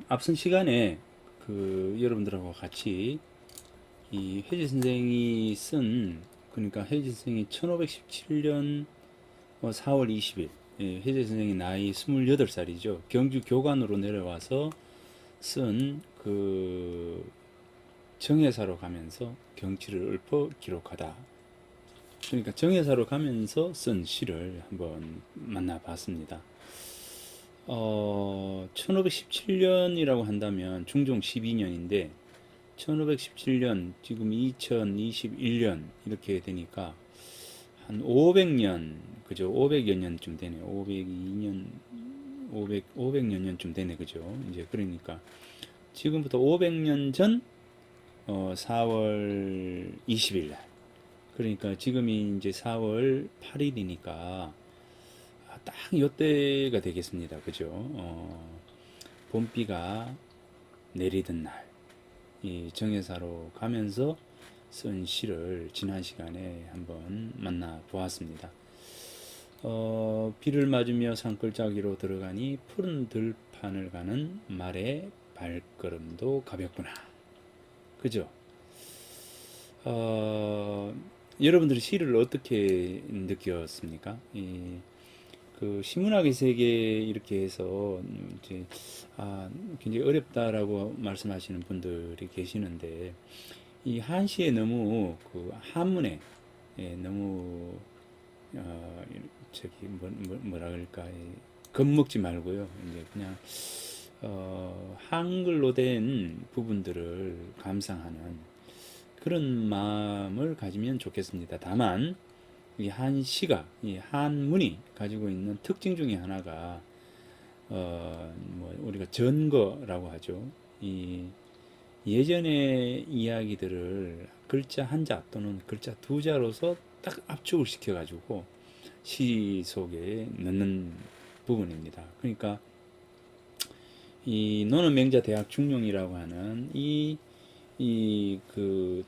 앞선 시간에 여러분들하고 같이 이 해지 선생이 그러니까 해지 선생이 1517년 4월 20일, 해지 선생이 나이 28살이죠. 경주 교관으로 내려와서 쓴 정회사로 가면서 경치를 읊어 기록하다. 그러니까 정회사로 가면서 쓴 시를 한번 만나봤습니다. 1517년이라고 한다면 중종 12년인데 1517년 지금 2021년 이렇게 되니까 한 500년 그죠? 500여 년쯤 되네요. 502년 500여 년쯤 되네 그죠? 이제 그러니까 지금부터 500년 전 4월 20일 날 그러니까 지금이 이제 4월 8일이니까 딱 요때가 되겠습니다. 그죠? 봄비가 내리던 날, 이 정회사로 가면서 쓴 시를 지난 시간에 한번 만나보았습니다. 비를 맞으며 산골짜기로 들어가니 푸른 들판을 가는 말의 발걸음도 가볍구나. 그죠? 어, 여러분들이 시를 어떻게 느꼈습니까? 신문학의 세계 이렇게 해서 이제 굉장히 어렵다라고 말씀하시는 분들이 계시는데 이 한시에 너무 한문에 너무 어, 저기 뭐라 그럴까 겁먹지 말고요. 이제 그냥 한글로 된 부분들을 감상하는 그런 마음을 가지면 좋겠습니다. 다만 이 한시가 이 한문이 가지고 있는 특징 중에 하나가 뭐 우리가 전거라고 하죠. 이 예전의 이야기들을 글자 한자 또는 글자 두 자로서 딱 압축을 시켜가지고 시 속에 넣는 부분입니다. 그러니까 이 노는 맹자 대학 중용이라고 하는 이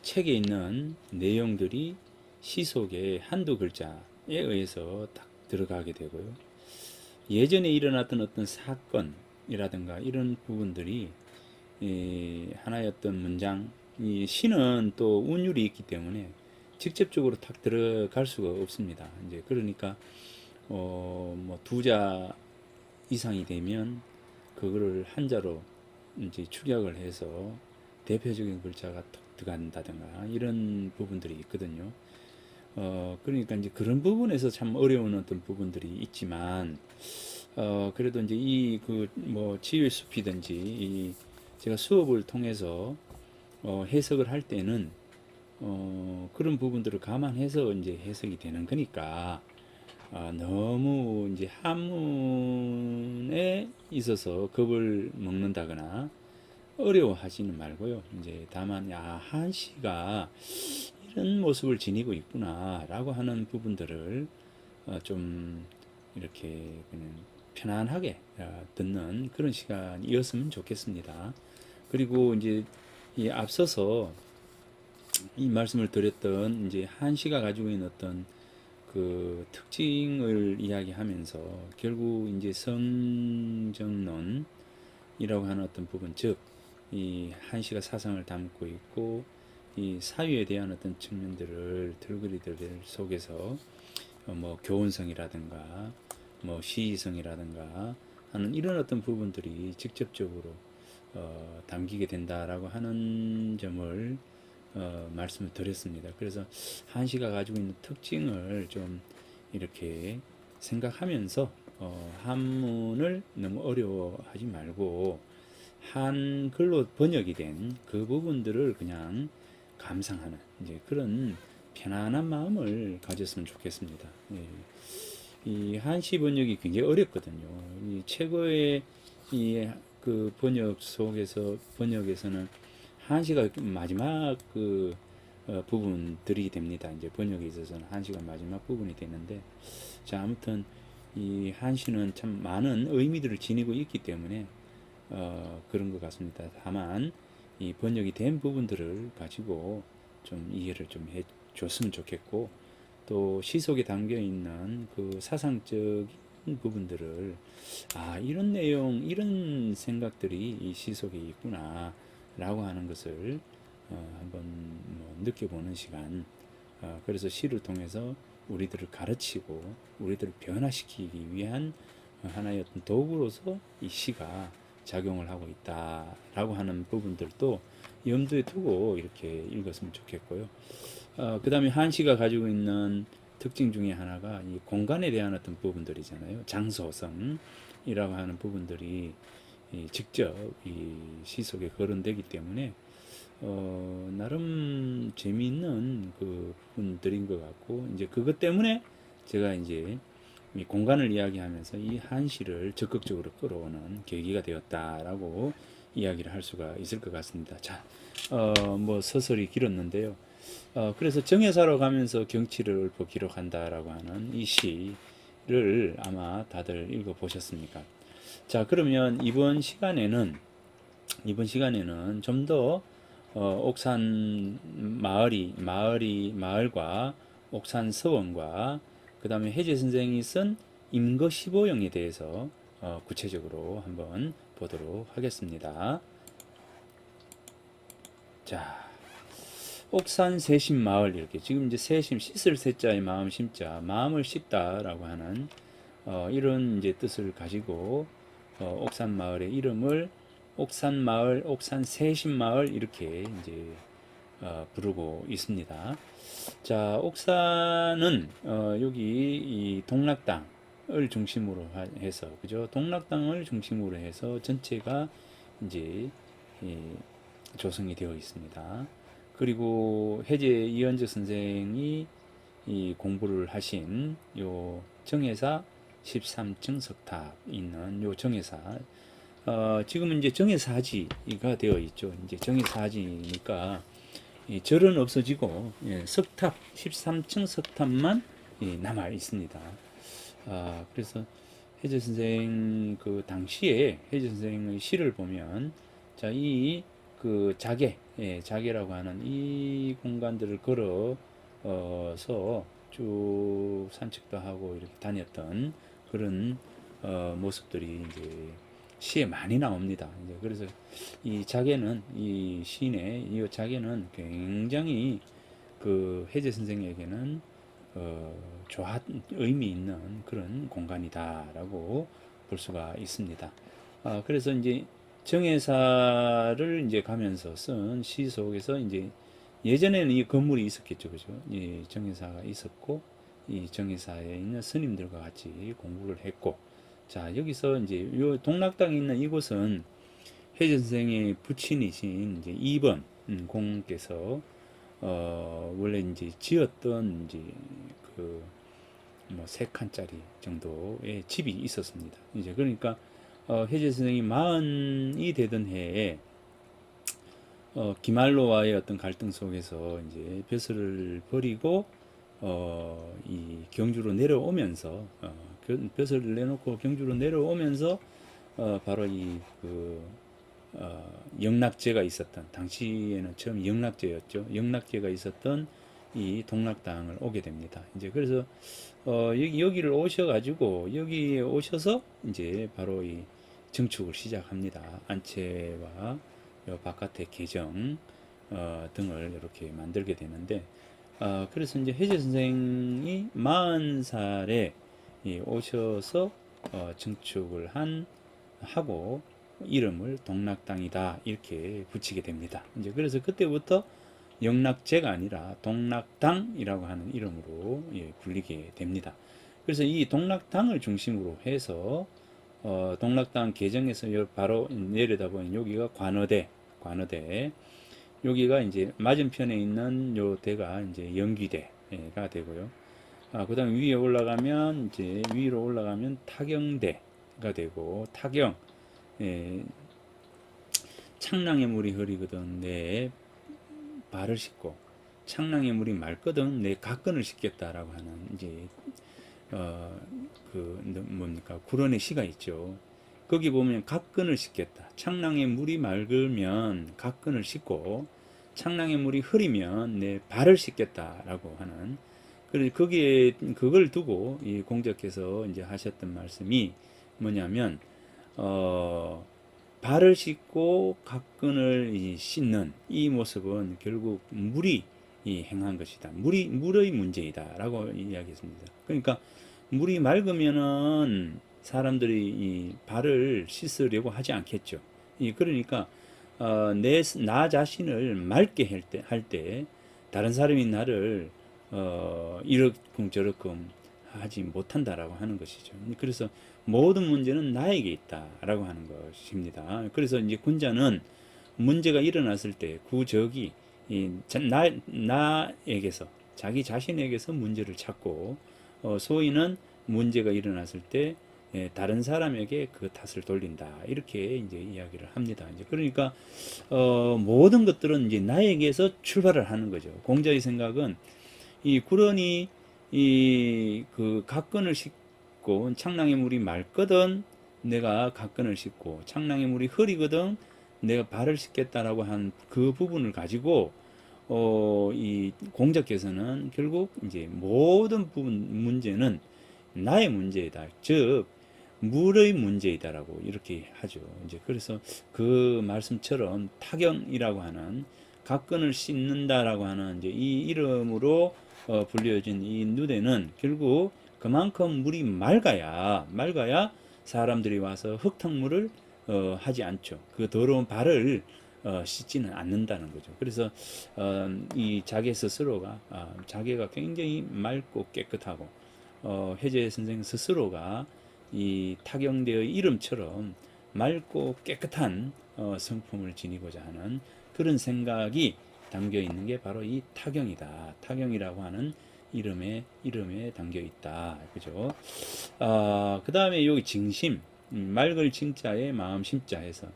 책에 있는 내용들이 시 속에 한두 글자에 의해서 딱 들어가게 되고요. 예전에 일어났던 어떤 사건이라든가 이런 부분들이 하나의 어떤 문장, 이 시는 또 운율이 있기 때문에 직접적으로 탁 들어갈 수가 없습니다. 이제 그러니까 뭐 두 자 이상이 되면 그거를 한자로 이제 축약을 해서 대표적인 글자가 톡 들어간다든가 이런 부분들이 있거든요. 그러니까 이제 그런 부분에서 참 어려운 어떤 부분들이 있지만, 그래도 이제 뭐 치유의 숲이든지 제가 수업을 통해서 해석을 할 때는 그런 부분들을 감안해서 이제 해석이 되는 거니까 너무 이제 한문에 있어서 겁을 먹는다거나 어려워하지는 말고요. 이제 다만 한시가 이런 모습을 지니고 있구나라고 하는 부분들을 좀 이렇게 그냥 편안하게 듣는 그런 시간이었으면 좋겠습니다. 그리고 이제 이 앞서서 이 말씀을 드렸던 이제 한시가 가지고 있는 어떤 그 특징을 이야기하면서 결국 이제 성정론이라고 하는 어떤 부분, 즉 이 한시가 사상을 담고 있고 이 사유에 대한 어떤 측면들을 들거리들 속에서 뭐 교훈성이라든가 뭐 시의성이라든가 하는 이런 어떤 부분들이 직접적으로 담기게 된다라고 하는 점을 말씀을 드렸습니다. 그래서 한시가 가지고 있는 특징을 좀 이렇게 생각하면서 한문을 너무 어려워하지 말고 한글로 번역이 된 그 부분들을 그냥 감상하는 이제 그런 편안한 마음을 가졌으면 좋겠습니다. 예. 이 한시 번역이 굉장히 어렵거든요. 이 최고의 번역에서는 한시가 마지막 부분들이 됩니다. 이제 번역에 있어서는 한시가 마지막 부분이 되는데, 자, 아무튼 이 한시는 참 많은 의미들을 지니고 있기 때문에 그런 것 같습니다. 다만 이 번역이 된 부분들을 가지고 좀 이해를 좀 해줬으면 좋겠고, 또 시 속에 담겨 있는 그 사상적 부분들을 이런 내용, 이런 생각들이 이 시 속에 있구나 라고 하는 것을 한번 느껴보는 시간. 그래서 시를 통해서 우리들을 가르치고 우리들을 변화시키기 위한 하나의 어떤 도구로서 이 시가 작용을 하고 있다라고 하는 부분들도 염두에 두고 이렇게 읽었으면 좋겠고요. 그 다음에 한시가 가지고 있는 특징 중에 하나가 이 공간에 대한 어떤 부분들이잖아요. 장소성이라고 하는 부분들이 직접 이 시 속에 거론되기 때문에 나름 재미있는 그 부분들인 것 같고, 이제 그것 때문에 제가 이제 이 공간을 이야기하면서 이 한시를 적극적으로 끌어오는 계기가 되었다라고 이야기를 할 수가 있을 것 같습니다. 자, 뭐 서설이 길었는데요. 그래서 정회사로 가면서 경치를 읊어 기록한다라고 하는 이 시를 아마 다들 읽어보셨습니까? 자, 그러면 이번 시간에는 좀 더 옥산 마을과 옥산 서원과 그 다음에 해제 선생이 쓴 임거 15형에 대해서 구체적으로 한번 보도록 하겠습니다. 자, 옥산 세심마을, 이렇게 지금 이제 세심, 씻을 세자의 마음 심자, 마음을 씻다라고 하는 이런 이제 뜻을 가지고 옥산 마을의 이름을 옥산 마을, 옥산 세심마을 이렇게 이제 부르고 있습니다. 자, 옥산은 여기 이 동락당을 중심으로 해서, 그죠? 동락당을 중심으로 해서 전체가 이제 조성이 되어 있습니다. 그리고 해제 이현주 선생이 이 공부를 하신 요 정회사 13층 석탑 있는 요 정회사, 지금은 이제 정회사지가 되어 있죠. 이제 정회사지니까 절은 없어지고 석탑 13층 석탑만 남아 있습니다. 그래서 해제 선생 그 당시에 해제 선생의 시를 보면, 자, 이 그 자계라고 하는 이 공간들을 걸어서 쭉 산책도 하고 이렇게 다녔던 그런 모습들이 이제 시에 많이 나옵니다. 이제 그래서 이 자계는, 이 시인의 이 자계는 굉장히 그 해제 선생에게는 의미 있는 그런 공간이다라고 볼 수가 있습니다. 그래서 이제 정회사를 이제 가면서 쓴 시 속에서 이제 예전에는 이 건물이 있었겠죠, 그죠? 이 정회사가 있었고, 이 정회사에 있는 스님들과 같이 공부를 했고, 자, 여기서 이제 요 동락당에 있는 이곳은 해제 선생의 부친이신 이제 2번 공께서 원래 이제 지었던 이제 그 뭐 3칸짜리 정도의 집이 있었습니다. 이제 그러니까 해제 선생이 40이 되던 해에 기말로와의 어떤 갈등 속에서 이제 벼슬을 버리고 이 경주로 내려오면서 벼슬을 내놓고 경주로 내려오면서 바로 영락제가 있었던, 당시에는 처음 영락제였죠. 영락제가 있었던 이 동락당을 오게 됩니다. 이제 그래서 여기를 오셔가지고 여기에 오셔서 이제 바로 이 증축을 시작합니다. 안채와 바깥의 계정 등을 이렇게 만들게 되는데, 그래서 이제 해제 선생이 40살에 오셔서 증축을 하고 이름을 동락당이다 이렇게 붙이게 됩니다. 이제 그래서 그때부터 영락제가 아니라 동락당이라고 하는 이름으로 불리게 됩니다. 그래서 이 동락당을 중심으로 해서 동락당 계정에서 바로 내려다보면 여기가 관어대, 여기가 이제 맞은편에 있는 요 대가 이제 영귀대가 되고요. 그 다음 위에 올라가면 이제 위로 올라가면 타경대가 되고, 타경, 창랑의 물이 흐리거든 내 발을 씻고 창랑의 물이 맑거든 내 각근을 씻겠다라고 하는 이제 뭡니까, 구런의 시가 있죠. 거기 보면 각근을 씻겠다. 창랑의 물이 맑으면 각근을 씻고 창랑의 물이 흐리면 내 발을 씻겠다라고 하는 거기에 그걸 두고 이 공자께서 이제 하셨던 말씀이 뭐냐면 발을 씻고 각근을 씻는 이 모습은 결국 물이 행한 것이다. 물의 문제이다라고 이야기했습니다. 그러니까 물이 맑으면은 사람들이 이 발을 씻으려고 하지 않겠죠. 그러니까 나 자신을 맑게 할 때 다른 사람이 나를 이러쿵 저러쿵 하지 못한다라고 하는 것이죠. 그래서 모든 문제는 나에게 있다라고 하는 것입니다. 그래서 이제 군자는 문제가 일어났을 때 구적이 나에게서 자기 자신에게서 문제를 찾고 소위는 문제가 일어났을 때 다른 사람에게 그 탓을 돌린다 이렇게 이제 이야기를 합니다. 이제 그러니까 모든 것들은 이제 나에게서 출발을 하는 거죠. 공자의 생각은 이 구런이 그 각근을 씻고 창랑의 물이 맑거든 내가 각근을 씻고 창랑의 물이 흐리거든 내가 발을 씻겠다라고 한 그 부분을 가지고 이 공자께서는 결국 이제 모든 부분 문제는 나의 문제이다. 즉 물의 문제이다라고 이렇게 하죠. 이제 그래서 그 말씀처럼 타경이라고 하는 각근을 씻는다라고 하는 이제 이 이름으로 불려진 이 누대는 결국 그만큼 물이 맑아야 사람들이 와서 흙탕물을 하지 않죠. 그 더러운 발을 씻지는 않는다는 거죠. 그래서 이 자기 스스로가 자기가 굉장히 맑고 깨끗하고 해제 선생 스스로가 이 타경대의 이름처럼 맑고 깨끗한 성품을 지니고자 하는 그런 생각이 담겨 있는 게 바로 이 타경이다. 타경이라고 하는 이름에 담겨 있다. 그죠? 그 다음에 여기 징심, 맑을 징자에 마음 심자해서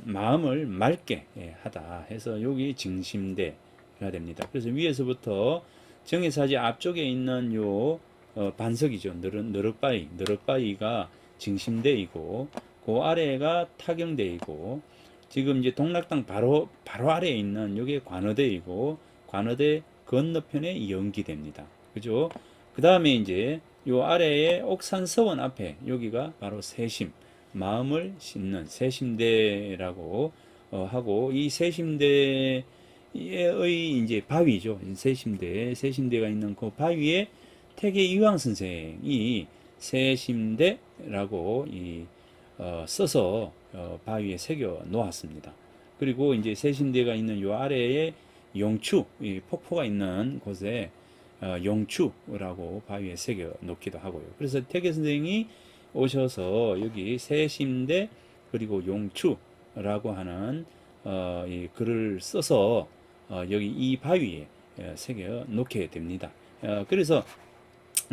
마음을 맑게 하다 해서 여기 징심대가 됩니다. 그래서 위에서부터 정해사지 앞쪽에 있는 요 반석이죠. 너럭바위가 징심대이고 그 아래가 타경대이고 지금 이제 동락당 바로 아래에 있는 요게 관어대이고 관어대 건너편에 연기됩니다. 그죠? 그 다음에 이제 요 아래에 옥산서원 앞에 여기가 바로 세심 마음을 씻는 세심대라고 하고 이 세심대의 이제 바위죠. 세심대가 있는 그 바위에 태계 이황 선생이 세심대라고 써서 바위에 새겨 놓았습니다. 그리고 이제 세심대가 있는 요 아래에 용추, 폭포가 있는 곳에 용추라고 바위에 새겨 놓기도 하고요. 그래서 태계 선생이 오셔서 여기 세심대 그리고 용추라고 하는 이 글을 써서 여기 이 바위에 새겨 놓게 됩니다. 그래서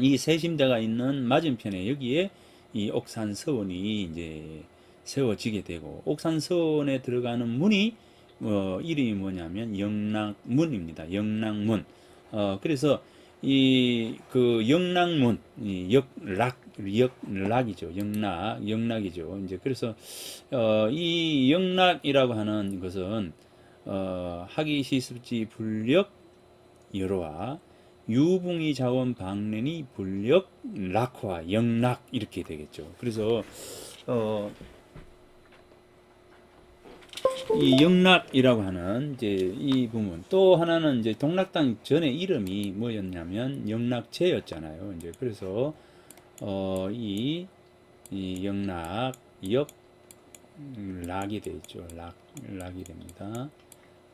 이 세심대가 있는 맞은편에 여기에 이 옥산서원이 이제 세워지게 되고 옥산서원에 들어가는 문이 이름이 뭐냐면 영락문입니다. 영락문. 그래서 이 그 영락문 역락이죠. 영락이죠. 이제 그래서 이 영락이라고 하는 것은 하기시습지 불력 여로와 유붕이 자원 방렌이 불력 락화 영락 이렇게 되겠죠. 그래서 이 영락이라고 하는 이제 이 부분 또 하나는 이제 동락당 전에 이름이 뭐였냐면 영락제였잖아요. 이제 그래서 이 영락 역락이 되죠. 락이 됩니다.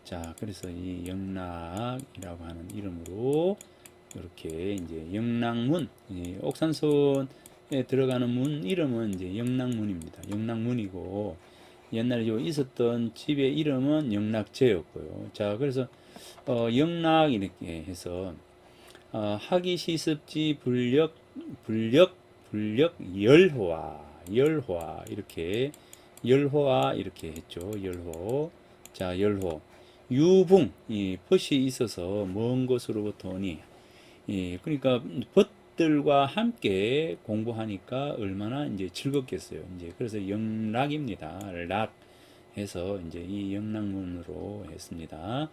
자, 그래서 이 영락이라고 하는 이름으로 이렇게 이제 영락문, 옥산손에 들어가는 문 이름은 이제 영락문입니다. 영락문이고 옛날에 요 있었던 집의 이름은 영락제였고요. 자, 그래서 영락 이렇게 해서 하기시습지 불력 열화 이렇게 열화 이렇게 했죠. 열호. 자, 열호. 유붕 이 벗이 있어서 먼 곳으로부터 오니 그러니까 벗들과 함께 공부하니까 얼마나 이제 즐겁겠어요. 이제 그래서 영락입니다. 락 해서 이제 이 영락문으로 했습니다.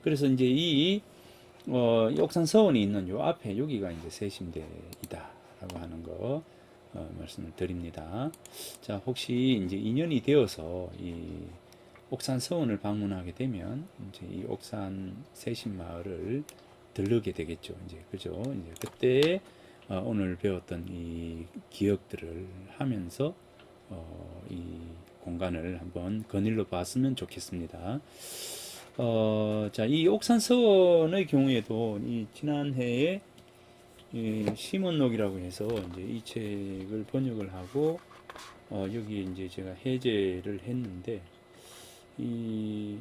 그래서 이제 이 이 옥산 서원이 있는 요 앞에 여기가 이제 세심대이다라고 하는 거 말씀을 드립니다. 자, 혹시 이제 인연이 되어서 이 옥산 서원을 방문하게 되면 이제 이 옥산 세심마을을 들르게 되겠죠. 이제 그죠? 이제 그때 오늘 배웠던 이 기억들을 하면서 이 공간을 한번 거닐러 봤으면 좋겠습니다. 자, 이 옥산서원의 경우에도 이 지난해에 이 시몬록이라고 해서 이제 이 책을 번역을 하고 여기 이제 제가 해제를 했는데 이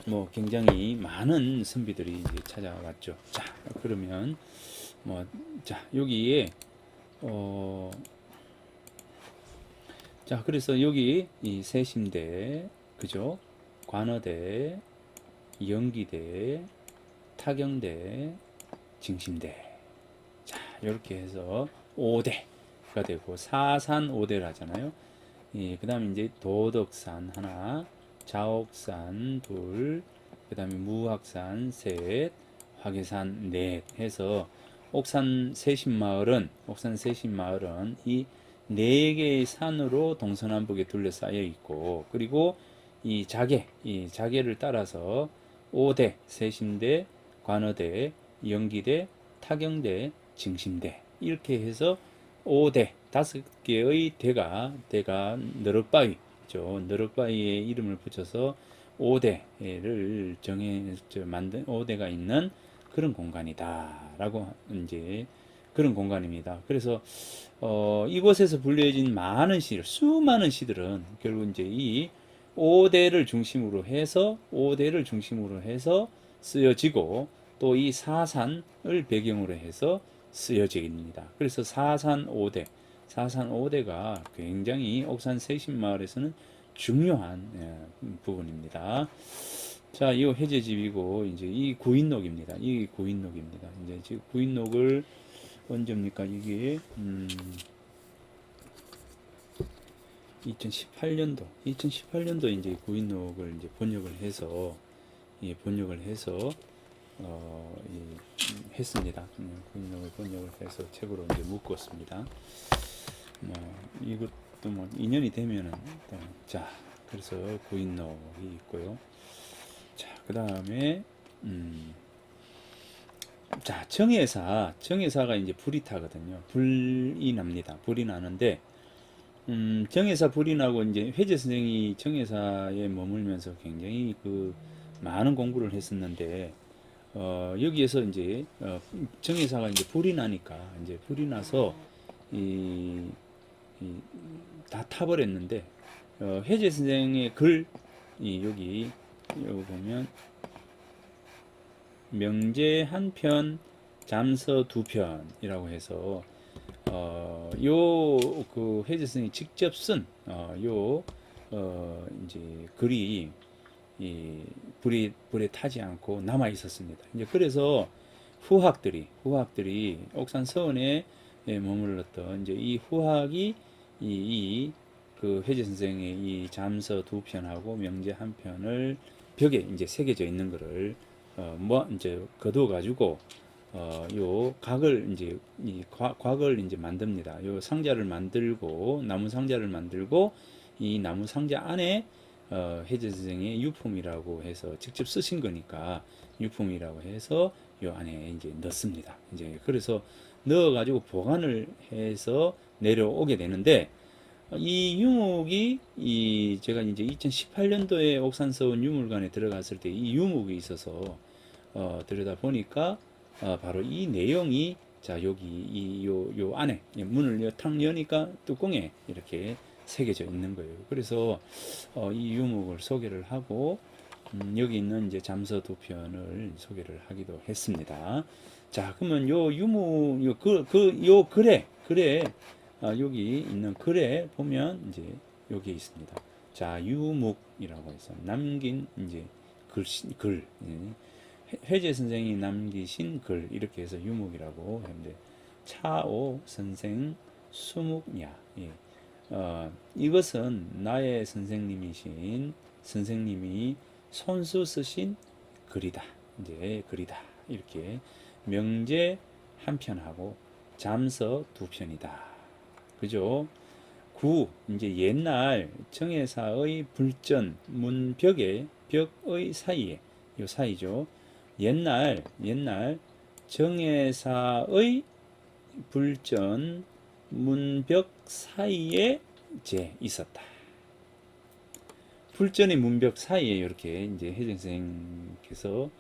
뭐 굉장히 많은 선비들이 이제 찾아왔죠. 자, 그러면 뭐 자, 여기에 자, 그래서 여기 이 세심대, 그죠? 관어대, 연기대, 타경대, 징심대. 자, 이렇게 해서 5대가 되고 사산 5대를 하잖아요. 예, 그 다음에 이제 도덕산 하나, 자옥산 둘, 그 다음에 무학산 셋, 화계산 넷 해서 옥산 세심마을은 이 네 개의 산으로 동서남북에 둘러싸여 있고, 그리고 이 자계를 따라서 5대, 세심대, 관어대, 연기대, 타경대, 징심대 이렇게 해서 5대, 5개의 대가 너럭바위죠. 너럭바위에 이름을 붙여서 5대를 만든 5대가 있는 그런 공간이다라고 이제 그런 공간입니다. 그래서 이곳에서 불려진 수많은 시들은 결국 이제 이 5대를 중심으로 해서 쓰여지고 또 이 사산을 배경으로 해서 쓰여집니다. 그래서 사산 5대가 굉장히 옥산 세심마을에서는 중요한 부분입니다. 자, 이 해제집이고 이제 이 구인록입니다. 이제 지금 구인록을 언제입니까? 이게 2018년도 이제 구인록을 이제 번역을 해서 했습니다. 구인록을 번역을 해서 책으로 이제 묶었습니다. 뭐 이것도 뭐 인연이 되면은 자, 그래서 구인록이 있고요. 자, 그 다음에 자, 정해사가 이제 불이 타거든요. 불이 납니다. 불이 나는데 정해사 불이 나고 이제 회재 선생이 정해사에 머물면서 굉장히 그 많은 공부를 했었는데 여기에서 이제 정해사가 이제 불이 나서 이, 다 타버렸는데 회재 선생의 여기 보면 명제 한 편, 잠서 두 편이라고 해서 그 해제선이 직접 쓴 이제 글이 불에 타지 않고 남아 있었습니다. 이제 그래서 후학들이 옥산 서원에 머물렀던 이제 이 후학이 그 해제 선생의 이 잠서 두 편하고 명제 한 편을 벽에 이제 새겨져 있는 것을 이제 거두어 가지고 요 각을 이제 곽을 이제 만듭니다. 요 상자를 만들고 나무 상자를 만들고 이 나무 상자 안에 해제 선생의 유품이라고 해서 직접 쓰신 거니까 유품이라고 해서 요 안에 이제 넣습니다. 이제 그래서 넣어 가지고 보관을 해서 내려오게 되는데 이 유목이 제가 이제 2018년도에 옥산서원 유물관에 들어갔을 때 이 유목이 있어서 들여다 보니까 바로 이 내용이 자 여기 요 안에 문을 탁 여니까 뚜껑에 이렇게 새겨져 있는 거예요. 그래서 이 유목을 소개를 하고 여기 있는 이제 잠서 두 편을 소개를 하기도 했습니다. 자, 그러면 요 유목 요 글에 여기 있는 글에 보면 이제 여기 있습니다. 자, 유목이라고 해서 남긴 이제 글 회재 선생이 남기신 글 이렇게 해서 유목이라고 했는데 차오 선생 수묵야 이것은 나의 선생님이 손수 쓰신 글이다. 이제 글이다. 이렇게 명제 한 편하고 잠서 두 편이다. 그죠? 구, 이제 옛날 정해사의 불전, 문벽의 벽의 사이에, 요 사이죠. 옛날 정해사의 불전, 문벽 사이에 이제 있었다. 불전의 문벽 사이에 이렇게 이제 혜정 선생님께서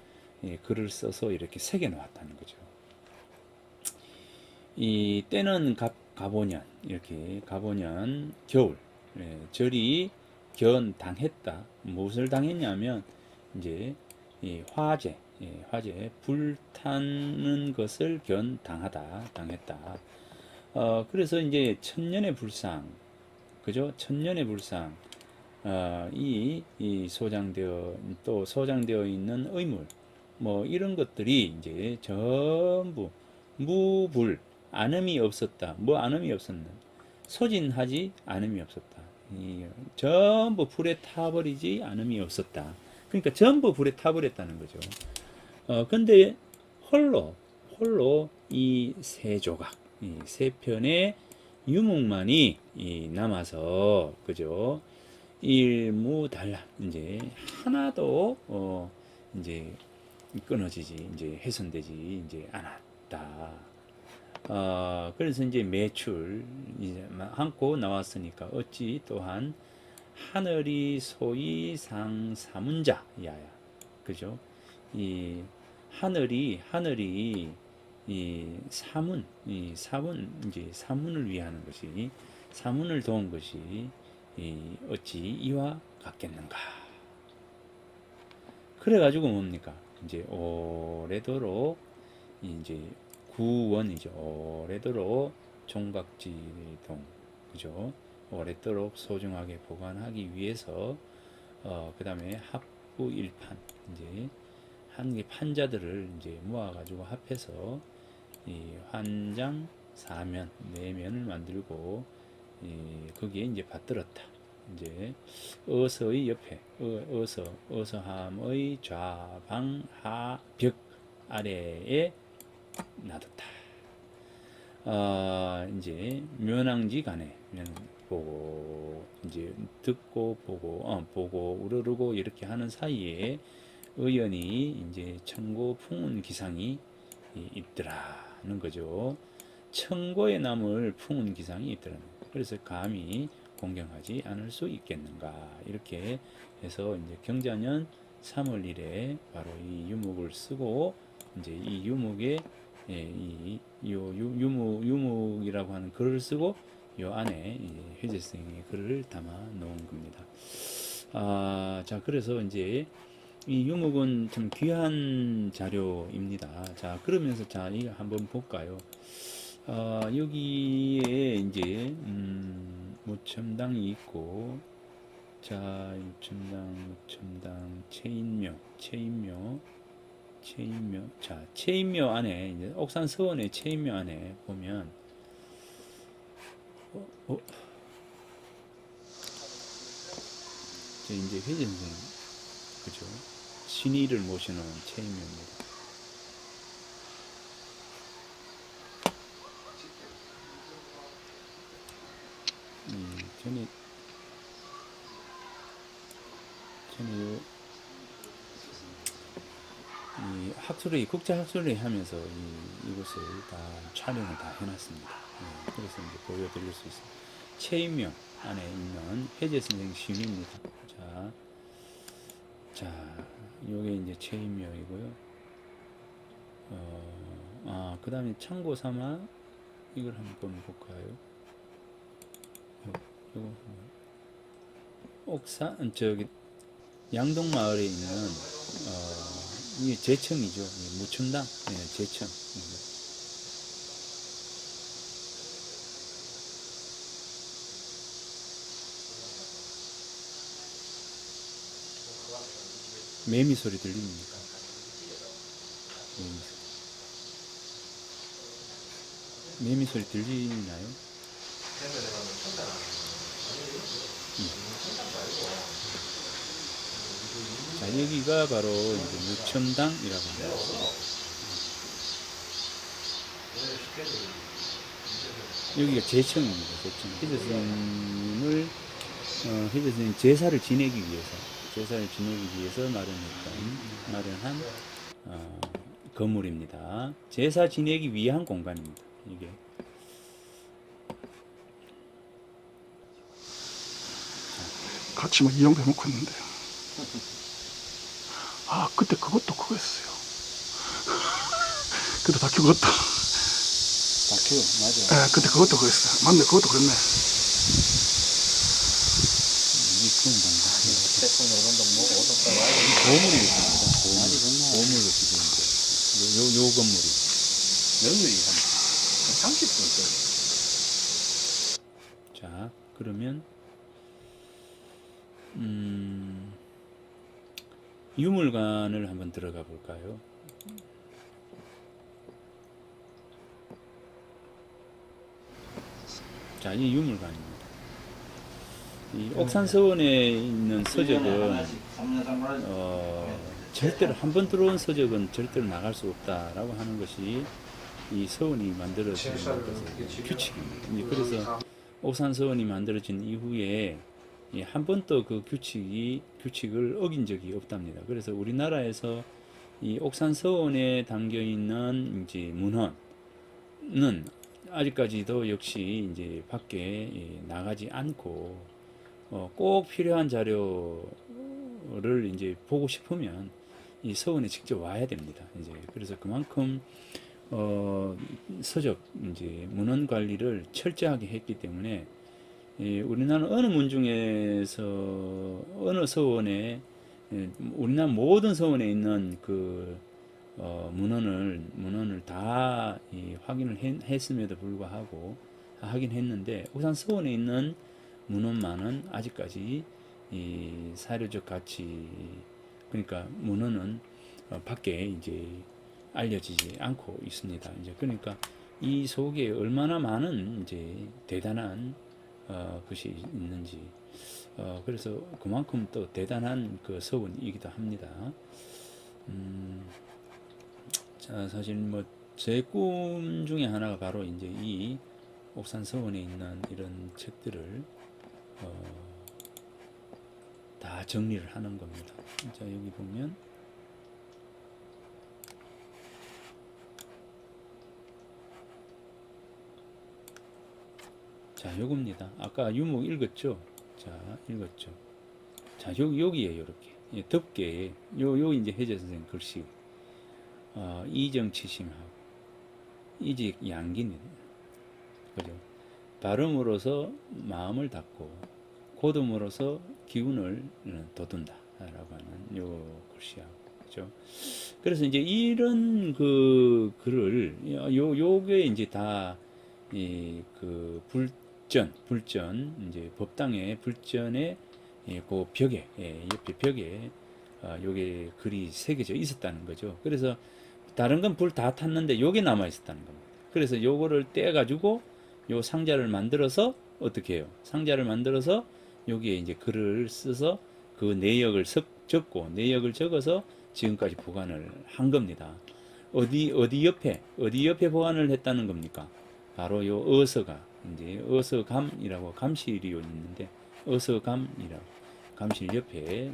글을 써서 이렇게 새겨 놓았다는 거죠. 이 때는 가보년, 이렇게 가보년 겨울, 절이 견당했다. 무엇을 당했냐면 이제 이 화재, 불타는 것을 당했다. 그래서 이제 천년의 불상, 그죠? 천년의 불상, 이 소장되어 있는 의물, 뭐 이런 것들이 이제 전부 무불, 안음이 없었다. 뭐 안음이 없었나? 소진하지 않음이 없었다. 전부 불에 타버리지 않음이 없었다. 그러니까 전부 불에 타버렸다는 거죠. 근데 홀로 이 세 조각, 이 세 편의 유목만이 남아서, 그죠? 일무달라, 이제 하나도 이제 끊어지지, 이제 훼손되지 이제 않았다. 그래서 이제 매출 이제 한고 나왔으니까 어찌 또한 하늘이 소위 상사문자 야야, 그죠? 이 하늘이 이 사문 이제 사문을 위하는 것이, 사문을 도운 것이 어찌 이와 같겠는가? 그래가지고 뭡니까? 이제 오래도록 이제 구원이죠. 오래도록 종각지동, 그죠? 오래도록 소중하게 보관하기 위해서 그 다음에 합부일판, 이제 한 개 판자들을 이제 모아가지고 합해서 이 환장 사면, 내면을 만들고 거기에 이제 받들었다. 이제 어서의 옆에 어서함의 좌방하 벽 아래에 놔뒀다. 이제 면왕지 간에 보고, 이제 듣고 보고 우러르고 이렇게 하는 사이에 의연히 이제 청고 풍운 기상이 있더라는 거죠. 청고에 남을 풍운 기상이 있더라는 거죠. 그래서 감히 공경하지 않을 수 있겠는가, 이렇게 해서 이제 경자년 3월 1에 바로 이 유목을 쓰고, 이제 이 유목에 유목이라고 하는 글을 쓰고, 요 안에 혜재 선생님의 글을 담아 놓은 겁니다. 자, 그래서 이제 이 유목은 참 귀한 자료입니다. 자, 그러면서 자, 이거 한번 볼까요? 여기에 이제 무첨당이 있고, 자, 무첨당, 체인묘, 자, 체인묘 안에 이제 옥산 서원의 체인묘 안에 보면 이제 회전 선생님, 그죠? 신의를 모셔놓은 체인묘입니다. 전에 이 학술회, 국제학술회 하면서 이것을 다 촬영을 다 해놨습니다. 그래서 이제 보여드릴 수 있습니다. 체인묘 안에 있는 혜재 선생 시입니다. 자, 요게 이제 체인묘이고요. 그 다음에 참고 삼아 이걸 한번 볼까요? 요거 옥산, 저기 양동마을에 있는 이게 제청이죠. 무첨당, 제청. 매미 소리 들립니까? 매미 소리 들리나요? 자, 여기가 바로 이제 무첨당이라고 합니다. 여기가 제청입니다. 제청. 희재 스님을 희재 스님 제사를 지내기 위해서 마련한 건물입니다. 제사 지내기 위한 공간입니다. 이게. 같이 막 이용해 놓고 있는데. 아, 그때 그것도 그거 했어요. 그때 다큐 그것도. 다큐, 맞아. 예, 그때 그것도 그거 했어요. 맞네, 그것도 그랬네. 이 그런 건가. 보물이 있습니다. 보물로 기준인데. 요 건물이. 명물이 한 30분. 자, 그러면, 유물관을 한번 들어가 볼까요? 자, 이 유물관입니다. 이 옥산서원에 있는 서적은 절대로 한 번 들어온 서적은 절대로 나갈 수 없다라고 하는 것이 이 서원이 만들어진 규칙입니다. 이제 그래서 옥산서원이 만들어진 이후에 한 번도 그 규칙을 어긴 적이 없답니다. 그래서 우리나라에서 이 옥산서원에 담겨 있는 이제 문헌은 아직까지도 역시 이제 밖에 나가지 않고 꼭 필요한 자료를 이제 보고 싶으면 이 서원에 직접 와야 됩니다. 이제 그래서 그만큼 서적 이제 문헌 관리를 철저하게 했기 때문에 우리나라 어느 문중에서 어느 서원에 우리나라 모든 서원에 있는 그 문헌을 다 확인을 했음에도 불구하고 하긴 했는데 우선 서원에 있는 문헌만은 아직까지 이 사료적 가치 그러니까 문헌은 밖에 이제 알려지지 않고 있습니다. 이제 그러니까 이 속에 얼마나 많은 이제 대단한 것이 있는지 그래서 그만큼 또 대단한 그 서원이기도 합니다. 자, 사실 뭐 제 꿈 중에 하나가 바로 이제 이 옥산 서원에 있는 이런 책들을 다 정리를 하는 겁니다. 자, 여기 보면 자, 요겁니다. 아까 유목 읽었죠? 자, 읽었죠? 자, 여기에 요렇게 덮개에 요 이제 해제 선생님 글씨 이정치심하고 이직 양기는 그죠? 발음으로서 마음을 닫고 고듬으로서 기운을 돋운다 라고 하는 요 글씨하고 그죠? 그래서 이제 이런 그 글을 요게 이제 다 이 그 불전 이제 법당의 불전의 그 벽에 옆에 벽에 요게 글이 새겨져 있었다는 거죠. 그래서 다른 건 불 다 탔는데 요게 남아 있었다는 겁니다. 그래서 요거를 떼 가지고 요 상자를 만들어서 어떻게 해요? 상자를 만들어서 여기에 이제 글을 써서 그 내역을 적어서 지금까지 보관을 한 겁니다. 어디 옆에 보관을 했다는 겁니까? 바로 요 어서가 이제 어서감이라고 감실이 있는데 어서감이라고 감실 옆에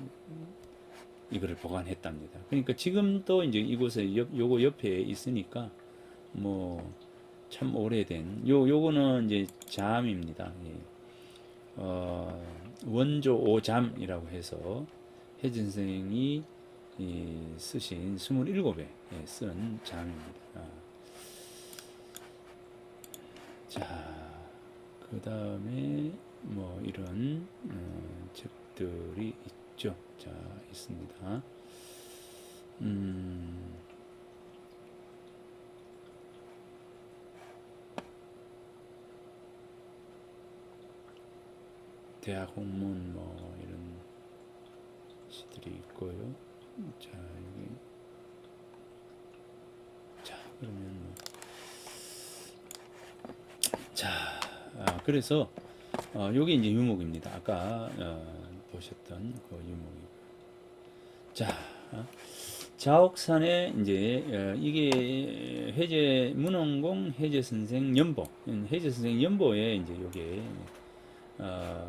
이거를 보관했답니다. 그러니까 지금도 이제 이곳에 요거 옆에 있으니까 뭐 참 오래된 요거는 이제 잠입니다. 예. 원조 오잠이라고 해서 혜진 선생이 쓰신 27에 쓴 잠입니다. 자, 그 다음에 뭐 이런 책들이 있죠. 자, 있습니다. 대학 홍문 뭐 이런 시들이 있고요. 자, 여기 자, 그러면 뭐 자, 그래서 여기 이제 유목입니다. 아까 보셨던 그 유목이고. 자, 자옥산에 이제 이게 해제 문원공 해제 선생 연보, 해제 선생 연보에 이제 요게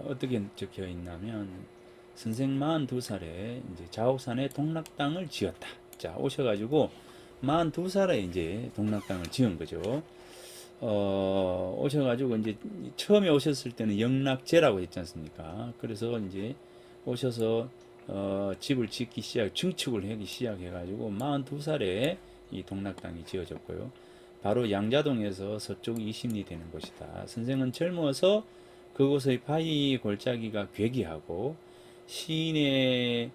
어떻게 적혀 있냐면 선생 42살에 이제 자옥산에 동락당을 지었다. 자, 오셔가지고 42살에 이제 동락당을 지은 거죠. 오셔가지고 이제 처음에 오셨을 때는 영락제라고 했지 않습니까? 그래서 이제 오셔서 집을 짓기 증축을 하기 시작해가지고 42살에 이 동락당이 지어졌고요. 바로 양자동에서 서쪽 20리 되는 곳이다. 선생은 젊어서 그곳의 바위 골짜기가 괴기하고 시인의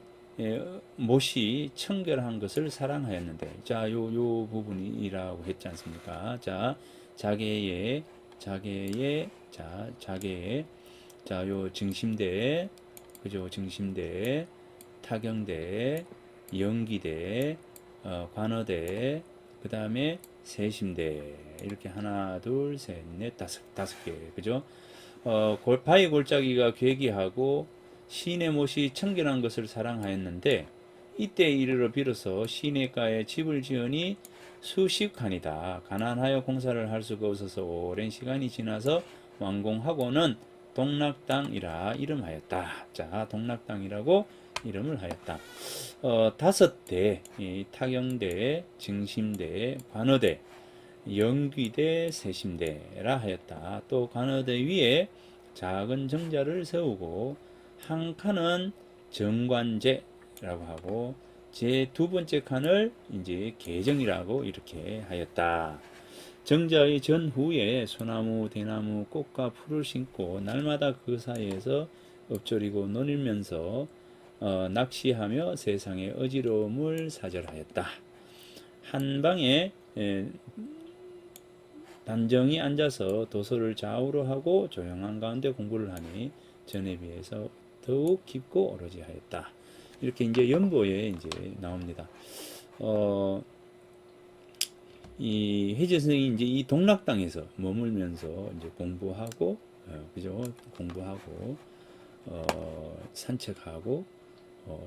못이 청결한 것을 사랑하였는데, 자, 요 부분이라고 했지 않습니까? 자, 자계의, 자, 요 증심대, 그죠? 증심대, 타경대, 연기대, 관어대, 그 다음에 세심대, 이렇게 하나, 둘, 셋, 넷, 다섯 개, 그죠? 바위 골짜기가 괴기하고 시인의 못이 청결한 것을 사랑하였는데, 이때 이르러 비로소 시내가에 집을 지으니 수십 칸이다. 가난하여 공사를 할 수가 없어서 오랜 시간이 지나서 완공하고는 동락당이라 이름하였다. 자, 동락당이라고 이름을 하였다. 5대, 타경대, 증심대, 관어대, 영귀대, 세심대라 하였다. 또 관어대 위에 작은 정자를 세우고 한 칸은 정관제라고 하고 제 두 번째 칸을 이제 계정이라고 이렇게 하였다. 정자의 전후에 소나무, 대나무, 꽃과 풀을 심고 날마다 그 사이에서 엎조리고 노리면서 낚시하며 세상의 어지러움을 사절하였다. 한 방에 단정히 앉아서 도서를 좌우로 하고 조용한 가운데 공부를 하니 전에 비해서 더욱 깊고 오로지 하였다. 이렇게 이제 연보에 이제 나옵니다. 이 해제 선생이 이제 이 동락당에서 머물면서 이제 공부하고, 그죠? 공부하고, 산책하고,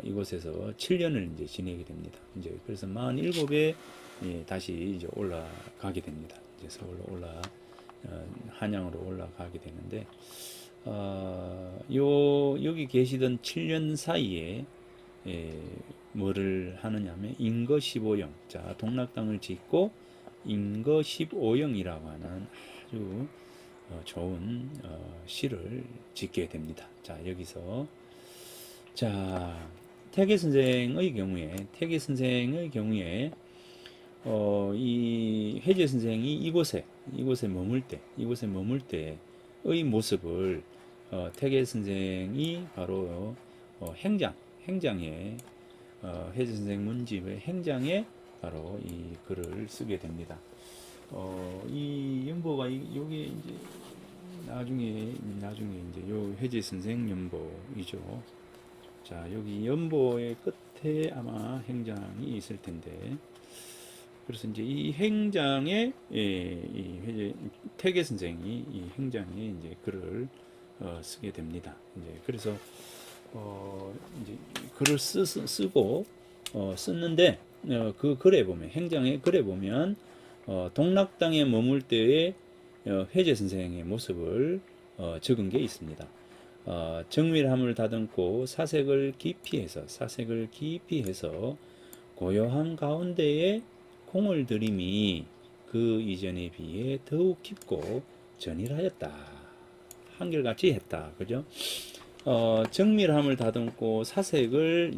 이곳에서 7년을 이제 지내게 됩니다. 이제 그래서 47에 다시 이제 올라가게 됩니다. 이제 서울로 한양으로 올라가게 되는데, 여기 계시던 7년 사이에 뭐를 하느냐면 인거 15영, 자, 동락당을 짓고 인거 15영이라고 하는 아주 좋은 시를 짓게 됩니다. 자, 여기서 자, 태계 선생의 경우에 이 해제 선생이 이곳에 머물 때의 모습을 태계 선생이 바로 행장에 해제 선생 문집의 행장에 바로 이 글을 쓰게 됩니다. 이 연보가 요게 이제 나중에 이제 요 해제 선생 연보이죠. 자, 여기 연보의 끝에 아마 행장이 있을 텐데, 그래서 이제 이 행장에 이 태계 선생이 이 행장에 이제 글을 쓰게 됩니다. 이제 그래서 이제 글을 쓰고 썼는데 그 글에 보면 행장의 글에 보면 동락당에 머물 때의 해제 선생의 모습을 적은 게 있습니다. 정밀함을 다듬고 사색을 깊이 해서 고요한 가운데에 공을 들임이 그 이전에 비해 더욱 깊고 전일하였다. 한결같이 했다. 그죠? 정밀함을 다듬고 사색을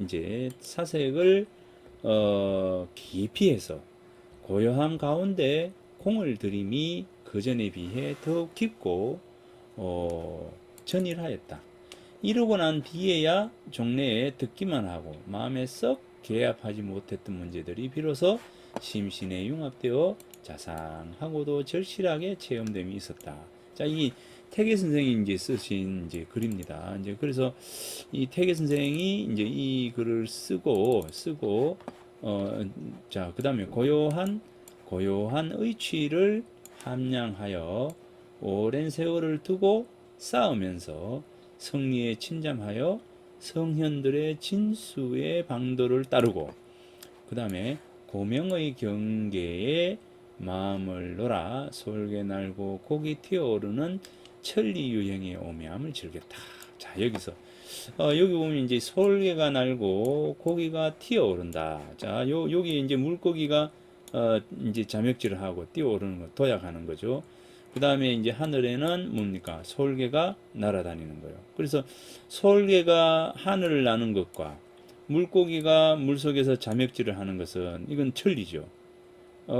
깊이 해서 고요함 가운데 공을 들임이 그 전에 비해 더욱 깊고 전일하였다. 이러고 난 뒤에야 종래에 듣기만 하고 마음에 썩 개합하지 못했던 문제들이 비로소 심신에 융합되어 자상하고도 절실하게 체험됨이 있었다. 자, 이 태계 선생이 이제 쓰신 이제 글입니다. 이제 그래서 이 태계 선생이 이제 이 글을 쓰고 자, 그다음에 고요한 의취를 함량하여 오랜 세월을 두고 싸우면서 승리에 침잠하여 성현들의 진수의 방도를 따르고 그 다음에 고명의 경계에 마음을 놓아 솔개 날고 고기 튀어오르는 천리 유행의 오묘함을 즐겼다. 자, 여기서 여기 보면 이제 솔개가 날고 고기가 튀어오른다. 자, 여기 이제 물고기가 이제 자맥질을 하고 뛰어오르는 거, 도약하는 거죠. 그 다음에 이제 하늘에는 뭡니까? 솔개가 날아다니는 거예요. 그래서 솔개가 하늘을 나는 것과 물고기가 물속에서 자맥질을 하는 것은 이건 천리죠.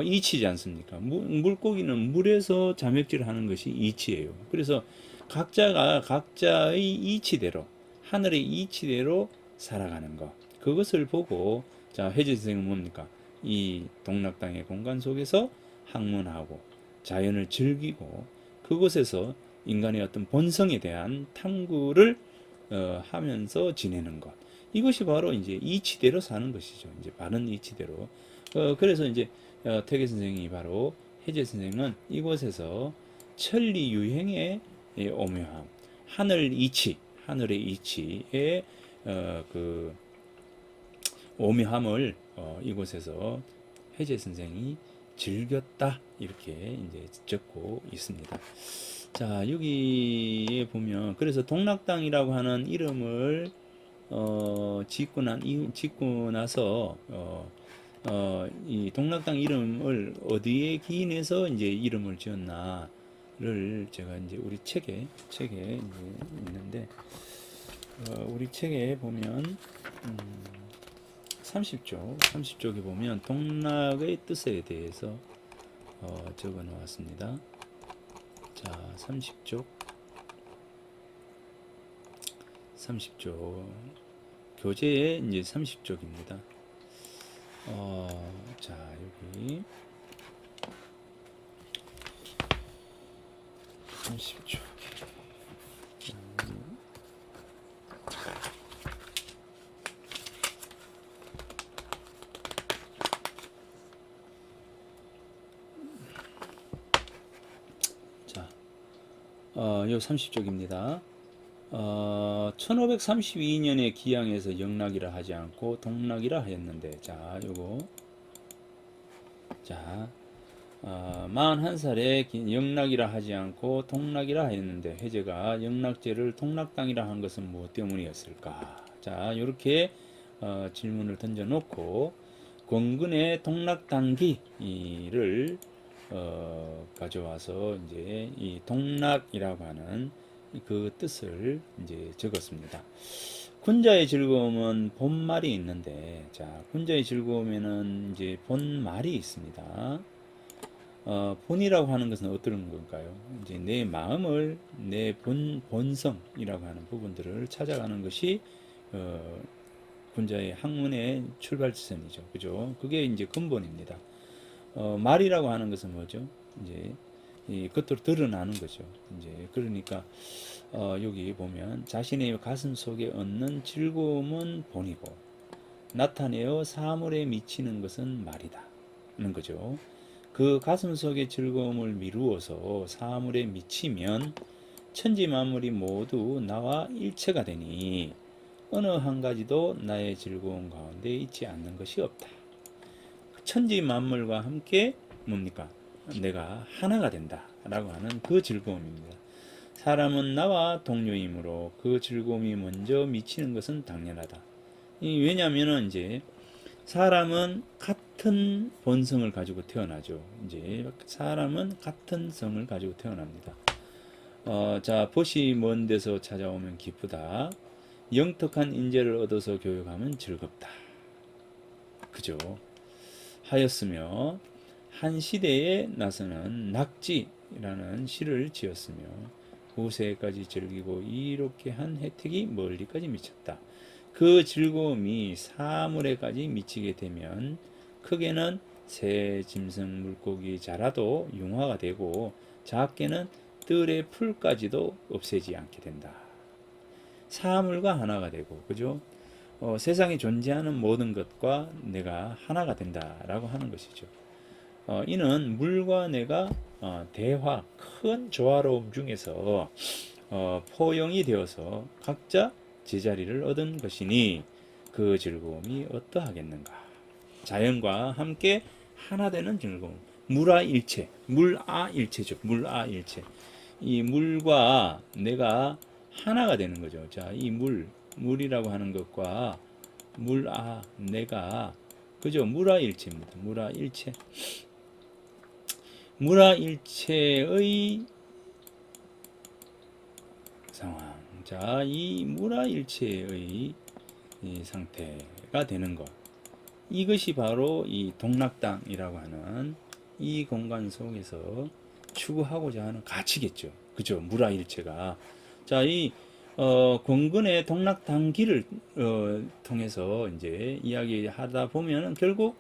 이치지 않습니까? 물고기는 물에서 자맥질을 하는 것이 이치예요. 그래서 각자가 각자의 이치대로, 하늘의 이치대로 살아가는 것. 그것을 보고, 자, 혜지 선생은 뭡니까? 이 동락당의 공간 속에서 학문하고 자연을 즐기고 그곳에서 인간의 어떤 본성에 대한 탐구를 하면서 지내는 것. 이것이 바로 이제 이치대로 사는 것이죠. 이제 바른 이치대로. 그래서 이제 태계 선생이 바로 혜재 선생은 이곳에서 천리 유행의 오묘함, 하늘 이치, 하늘의 이치의 그 오묘함을 이곳에서 혜재 선생이 즐겼다 이렇게 이제 적고 있습니다. 자, 여기에 보면 그래서 동락당이라고 하는 이름을 짓고 나서 이 동락당 이름을 어디에 기인해서 이제 이름을 지었나를 제가 이제 우리 책에 이제 있는데 우리 책에 보면 30쪽에 보면 동락의 뜻에 대해서 적어 놓았습니다. 자, 30쪽 교재에 이제 30쪽입니다. 자, 여기 30쪽. 자, 요 30쪽입니다. 1532년에 기양에서 영락이라 하지 않고 동락이라 하였는데, 자, 요거. 자, 41살에 영락이라 하지 않고 동락이라 하였는데, 혜제가 영락제를 동락당이라 한 것은 무엇 때문이었을까? 자, 요렇게 질문을 던져놓고, 권근의 동락당기를 가져와서 이제 이 동락이라고 하는 그 뜻을 이제 적었습니다. 군자의 즐거움은 본말이 있는데, 자, 군자의 즐거움에는 이제 본말이 있습니다. 본이라고 하는 것은 어떤 걸까요? 이제 내 마음을 내 본성이라고 하는 부분들을 찾아가는 것이 군자의 학문의 출발선이죠. 그죠? 그게 이제 근본입니다. 말이라고 하는 것은 뭐죠? 이제 겉으로 드러나는 거죠. 이제 그러니까 여기 보면 자신의 가슴 속에 얻는 즐거움은 본이고 나타내어 사물에 미치는 것은 말이다는 거죠. 그 가슴 속의 즐거움을 미루어서 사물에 미치면 천지 만물이 모두 나와 일체가 되니 어느 한 가지도 나의 즐거움 가운데 있지 않는 것이 없다. 천지 만물과 함께 뭡니까? 내가 하나가 된다 라고 하는 그 즐거움입니다. 사람은 나와 동료이므로 그 즐거움이 먼저 미치는 것은 당연하다. 왜냐하면 이제 사람은 같은 본성을 가지고 태어나죠. 이제 사람은 같은 성을 가지고 태어납니다. 자, 벗이 먼 데서 찾아오면 기쁘다. 영특한 인재를 얻어서 교육하면 즐겁다. 그죠? 하였으며 한 시대에 나서는 낙지라는 시를 지었으며 후세까지 즐기고 이롭게 한 혜택이 멀리까지 미쳤다. 그 즐거움이 사물에까지 미치게 되면 크게는 새 짐승 물고기 자라도 융화가 되고 작게는 뜰의 풀까지도 없애지 않게 된다. 사물과 하나가 되고, 그죠? 세상에 존재하는 모든 것과 내가 하나가 된다라고 하는 것이죠. 이는 물과 내가 큰 조화로움 중에서 포용이 되어서 각자 제자리를 얻은 것이니 그 즐거움이 어떠하겠는가. 자연과 함께 하나 되는 즐거움. 물아일체, 물아일체죠. 물아일체. 이 물과 내가 하나가 되는 거죠. 자, 이 물이라고 하는 것과 내가 그죠? 물아일체입니다. 물아일체. 물아일체의 상황. 자, 이 물아일체의 이 상태가 되는 것. 이것이 바로 이 동락당이라고 하는 이 공간 속에서 추구하고자 하는 가치겠죠. 그죠? 물아일체가. 자, 이 권근의 동락당기를 통해서 이제 이야기하다 보면은 결국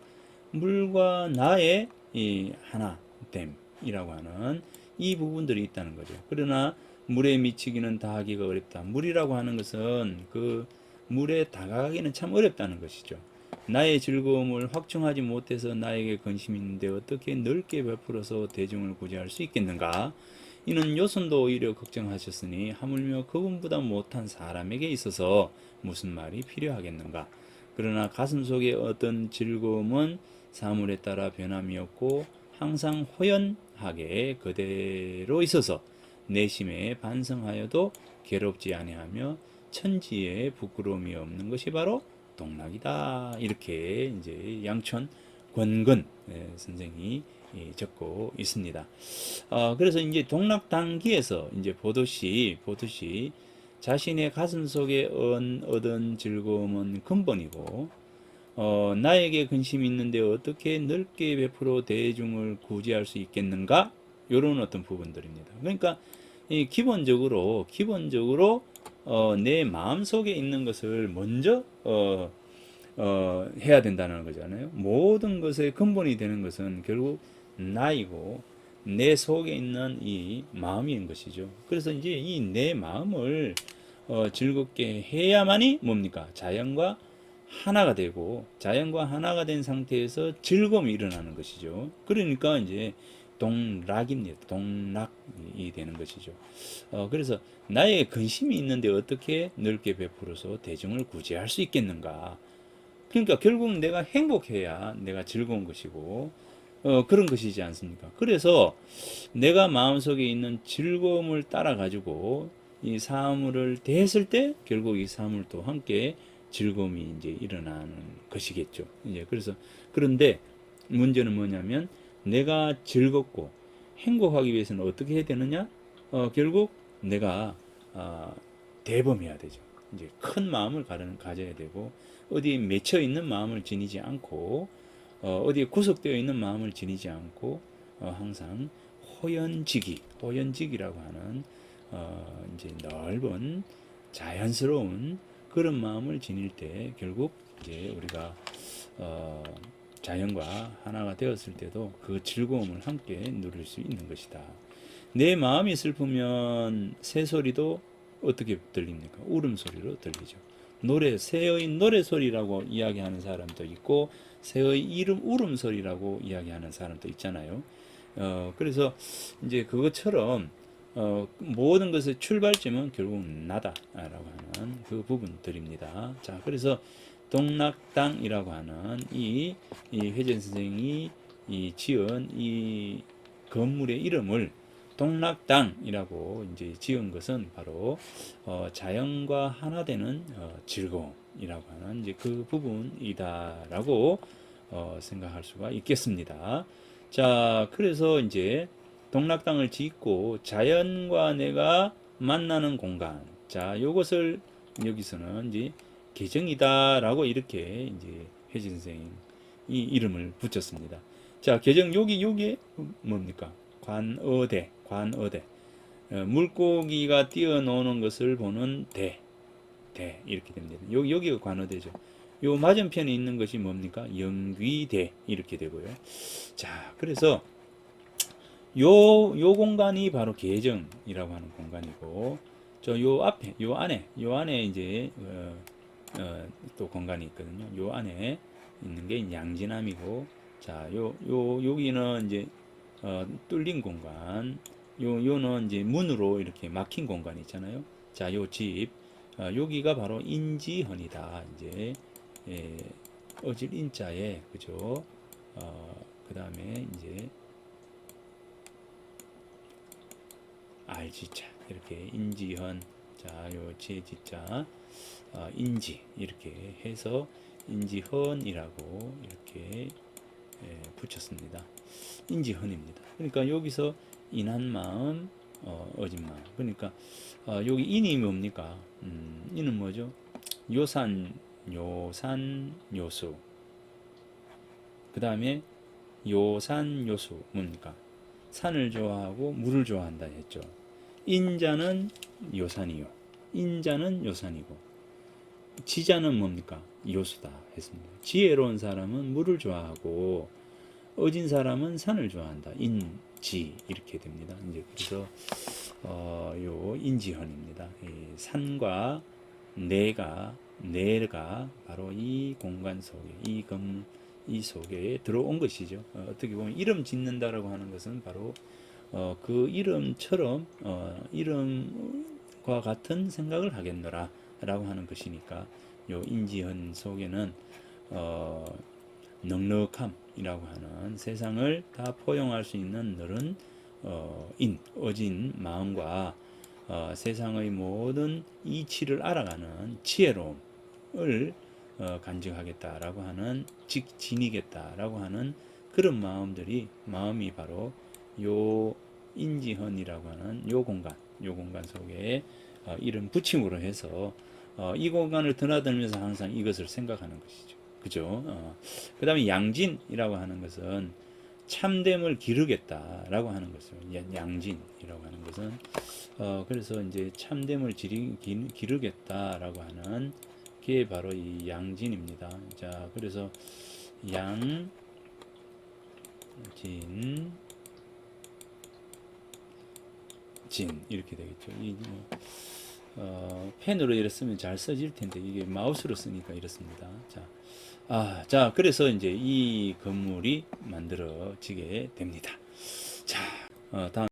물과 나의 이 하나됨이라고 하는 이 부분들이 있다는 거죠. 그러나 물에 미치기는 다하기가 어렵다. 물이라고 하는 것은 그 물에 다가가기는 참 어렵다는 것이죠. 나의 즐거움을 확증하지 못해서 나에게 관심이 있는데 어떻게 넓게 베풀어서 대중을 구제할 수 있겠는가? 이는 요선도 오히려 걱정하셨으니 하물며 그분보다 못한 사람에게 있어서 무슨 말이 필요하겠는가? 그러나 가슴 속에 어떤 즐거움은 사물에 따라 변함이 없고 항상 호연하게 그대로 있어서 내심에 반성하여도 괴롭지 아니하며 천지에 부끄러움이 없는 것이 바로 동락이다. 이렇게 이제 양천 권근 선생이 적고 있습니다. 그래서 이제 동락단기에서 이제 보듯이 자신의 가슴 속에 얻은 즐거움은 근본이고 나에게 근심이 있는데 어떻게 넓게 베풀어 대중을 구제할 수 있겠는가? 이런 어떤 부분들입니다. 그러니까 기본적으로 내 마음 속에 있는 것을 먼저 해야 된다는 거잖아요. 모든 것의 근본이 되는 것은 결국 나이고 내 속에 있는 이 마음인 것이죠. 그래서 이제 이 내 마음을 즐겁게 해야만이 뭡니까? 자연과 하나가 되고 자연과 하나가 된 상태에서 즐거움이 일어나는 것이죠. 그러니까 이제 동락입니다. 동락이 되는 것이죠. 그래서 나의 근심이 있는데 어떻게 넓게 베풀어서 대중을 구제할 수 있겠는가? 그러니까 결국 내가 행복해야 내가 즐거운 것이고 그런 것이지 않습니까? 그래서 내가 마음속에 있는 즐거움을 따라 가지고 이 사물을 대했을 때 결국 이 사물도 함께 즐거움이 이제 일어나는 것이겠죠. 이제 그래서 그런데 문제는 뭐냐면 내가 즐겁고 행복하기 위해서는 어떻게 해야 되느냐? 결국 내가 대범해야 되죠. 이제 큰 마음을 가져야 되고 어디에 맺혀 있는 마음을 지니지 않고 어디에 구속되어 있는 마음을 지니지 않고 항상 호연지기라고 하는 이제 넓은 자연스러운 그런 마음을 지닐 때 결국 이제 우리가 자연과 하나가 되었을 때도 그 즐거움을 함께 누릴 수 있는 것이다. 내 마음이 슬프면 새소리도 어떻게 들립니까? 울음소리로 들리죠. 새의 노래소리라고 이야기하는 사람도 있고 새의 울음소리라고 이야기하는 사람도 있잖아요. 그래서 이제 그것처럼 모든 것의 출발점은 결국 나다라고 하는 그 부분들입니다. 자, 그래서 동락당이라고 하는 이 회전 선생이 지은 이 건물의 이름을 동락당이라고 이제 지은 것은 바로 자연과 하나 되는 즐거움이라고 하는 이제 그 부분이다라고 생각할 수가 있겠습니다. 자, 그래서 이제 동락당을 짓고 자연과 내가 만나는 공간. 자, 요것을 여기서는 이제 계정이다라고 이렇게 이제 혜진 선생이 이름을 붙였습니다. 자, 계정 요게 뭡니까? 관어대. 물고기가 뛰어노는 것을 보는 대 이렇게 됩니다. 여기가 관어대죠. 요 맞은편에 있는 것이 뭡니까? 영귀대 이렇게 되고요. 자, 그래서 요 공간이 바로 계정이라고 하는 공간이고, 요 안에 이제 또 공간이 있거든요. 요 안에 있는 게 양지남이고, 자, 여기는 이제 뚫린 공간, 요는 이제 문으로 이렇게 막힌 공간이 있잖아요. 자, 요 집, 여기가 바로 인지헌이다. 이제 어질 인자에 그죠? 그 다음에 이제 알지자 이렇게 인지헌 자요 제지자 인지 이렇게 해서 인지헌이라고 이렇게 붙였습니다. 인지헌입니다. 그러니까 여기서 인한 마음 어진 마음 그러니까 여기 인이 뭡니까? 인은 뭐죠? 요산 요수 그 다음에 요산요수 뭡니까? 산을 좋아하고 물을 좋아한다 했죠. 인자는 요산이요. 인자는 요산이고 지자는 뭡니까? 요수다 했습니다. 지혜로운 사람은 물을 좋아하고 어진 사람은 산을 좋아한다. 인지 이렇게 됩니다. 이제 그래서 요 인지헌입니다. 이 산과 내가 바로 이 공간 속에 이 속에 들어온 것이죠. 어떻게 보면 이름 짓는다라고 하는 것은 바로 그 이름처럼 이름과 같은 생각을 하겠노라 라고 하는 것이니까 요 인지헌 속에는 넉넉함이라고 하는 세상을 다 포용할 수 있는 너른 어진 마음과 세상의 모든 이치를 알아가는 지혜로움을 간직하겠다라고 하는 지니겠다라고 하는 그런 마음이 바로 요 인지헌이라고 하는 요 공간 속에 이름 붙임으로 해서 이 공간을 드나들면서 항상 이것을 생각하는 것이죠. 그죠? 그 다음에 양진이라고 하는 것은 참됨을 기르겠다라고 하는 것을 양진이라고 하는 것은 그래서 이제 참됨을 기르겠다라고 하는 게 바로 이 양진입니다. 자, 그래서 양진 이렇게 되겠죠. 펜으로 이렇게 쓰면 잘 써질 텐데 이게 마우스로 쓰니까 이렇습니다. 자, 그래서 이제 이 건물이 만들어지게 됩니다. 자, 다음.